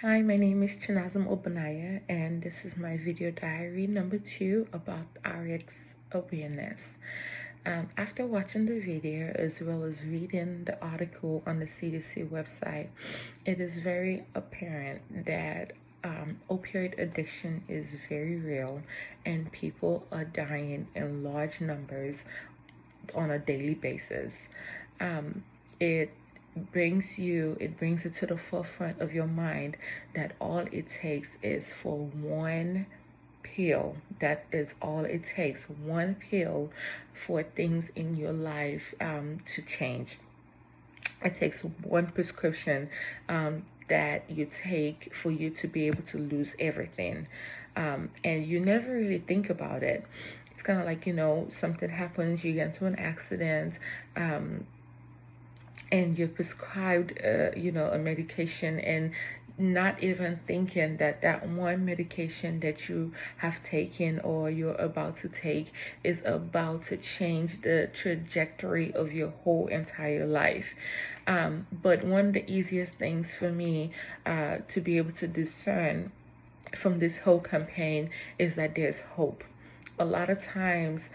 Hi, my name is Chinazam Obanaya, and this is my video diary number 2 about RX awareness. After watching the video as well as reading the article on the CDC website, it is very apparent that opioid addiction is very real and people are dying in large numbers on a daily basis. It brings it to the forefront of your mind that all it takes is for one pill. That is all it takes, one pill for things in your life to change. It takes one prescription that you take for you to be able to lose everything. And you never really think about it. It's kind of like, something happens, you get into an accident, and you're prescribed, a medication, and not even thinking that that one medication that you have taken or you're about to take is about to change the trajectory of your whole entire life. But one of the easiest things for me to be able to discern from this whole campaign is that there's hope. A lot of times,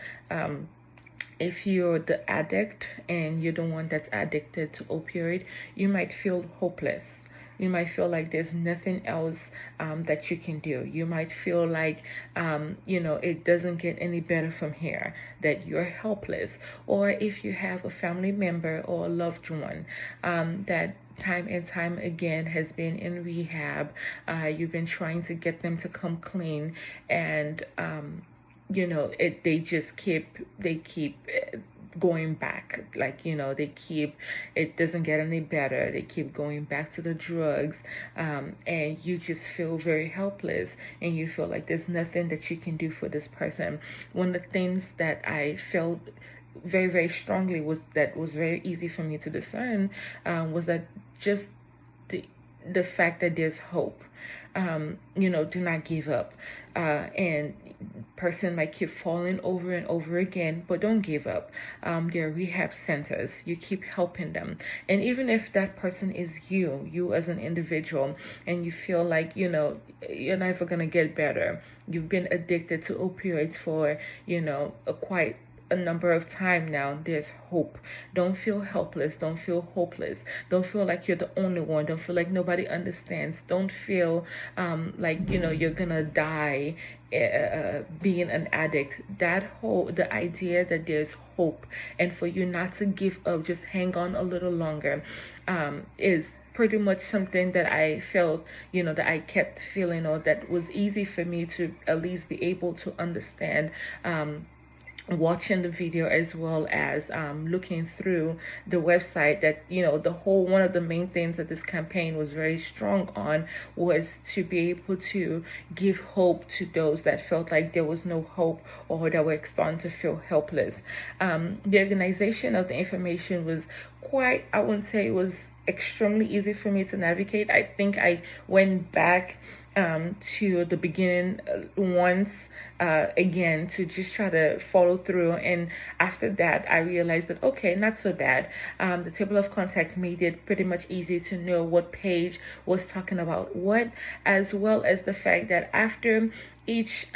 if you're the addict and you're the one that's addicted to opioid, you might feel hopeless. You might feel like there's nothing else that you can do. You might feel like, it doesn't get any better from here, that you're helpless. Or if you have a family member or a loved one that time and time again has been in rehab, you've been trying to get them to come clean, and they keep going back, it doesn't get any better, they keep going back to the drugs, and you just feel very helpless, and you feel like there's nothing that you can do for this person. One of the things that I felt very, very strongly was very easy for me to discern, was that just the fact that there's hope. Do not give up. And person might keep falling over and over again, but don't give up. There are rehab centers. You keep helping them. And even if that person is you as an individual, and you feel like, you're never going to get better. You've been addicted to opioids for, quite a number of time now, there's hope. Don't feel helpless. Don't feel hopeless. Don't feel like you're the only one. Don't feel like nobody understands. Don't feel like you're gonna die being an addict. The idea that there's hope, and for you not to give up, just hang on a little longer, is pretty much something that I felt, that I kept feeling, or that was easy for me to at least be able to understand, watching the video, as well as looking through the website, that one of the main things that this campaign was very strong on was to be able to give hope to those that felt like there was no hope, or that were starting to feel helpless. The organization of the information was I wouldn't say it was extremely easy for me to navigate. I think I went back to the beginning once again, to just try to follow through, and after that I realized that, okay, not so bad. The table of contact made it pretty much easy to know what page was talking about what, as well as the fact that after each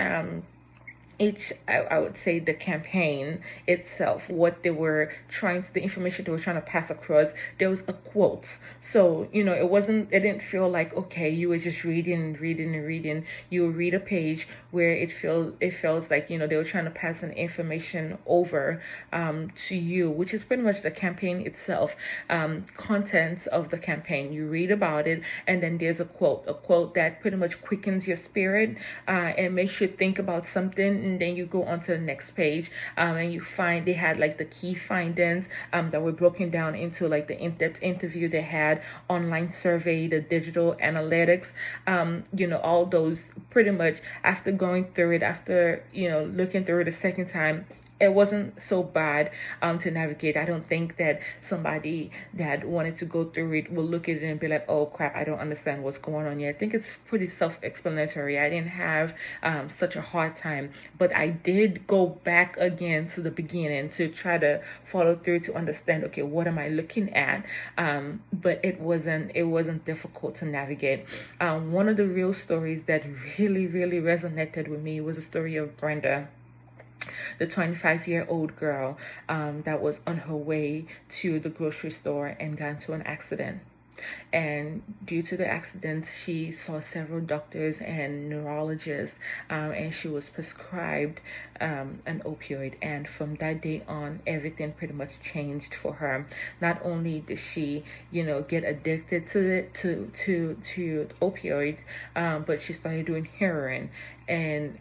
I would say the campaign itself, what they were the information they were trying to pass across, there was a quote. So, it didn't feel like, okay, you were just reading. You would read a page where it feels like, they were trying to pass an information over to you, which is pretty much the campaign itself, contents of the campaign. You read about it, and then there's a quote that pretty much quickens your spirit, and makes you think about something, and then you go on to the next page, and you find they had like the key findings that were broken down into like the in-depth interview they had, online survey, the digital analytics, all those. Pretty much after going through it, after looking through it a second time, it wasn't so bad to navigate. I don't think that somebody that wanted to go through it will look at it and be like, oh crap, I don't understand what's going on here. I think it's pretty self-explanatory. I didn't have such a hard time, but I did go back again to the beginning to try to follow through to understand, okay, what am I looking at? But it wasn't difficult to navigate. One of the real stories that really resonated with me was the story of Brenda, the 25-year-old girl that was on her way to the grocery store and got into an accident. And due to the accident, she saw several doctors and neurologists, and she was prescribed an opioid. And from that day on, everything pretty much changed for her. Not only did she, get addicted to it to opioids, but she started doing heroin. And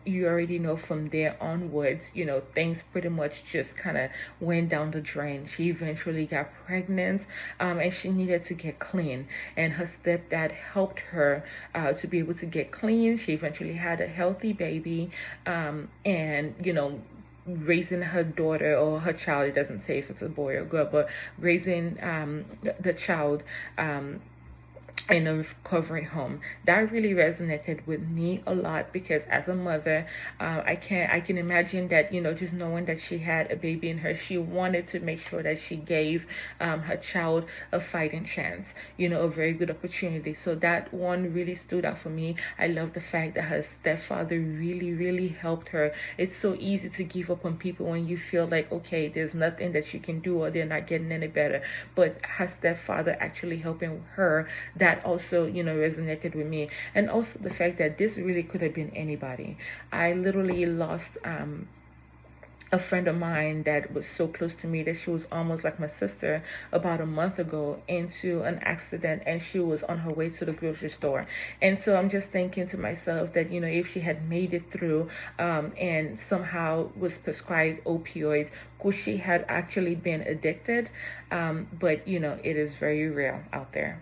you already know from there onwards, things pretty much just kind of went down the drain. She eventually got pregnant, and she needed to get clean. And her stepdad helped her to be able to get clean. She eventually had a healthy baby, and raising her daughter or her child. It doesn't say if it's a boy or girl, but raising the child in a recovery home. That really resonated with me a lot, because as a mother, I can imagine that, just knowing that she had a baby in her, she wanted to make sure that she gave her child a fighting chance, a very good opportunity. So that one really stood out for me. I love the fact that her stepfather really helped her. It's so easy to give up on people when you feel like, okay, there's nothing that you can do or they're not getting any better. But her stepfather actually helping her, that also, resonated with me. And also the fact that this really could have been anybody. I literally lost a friend of mine that was so close to me, that she was almost like my sister, about a month ago, into an accident, and she was on her way to the grocery store. And so I'm just thinking to myself that, if she had made it through and somehow was prescribed opioids, could she had actually been addicted? But it is very real out there.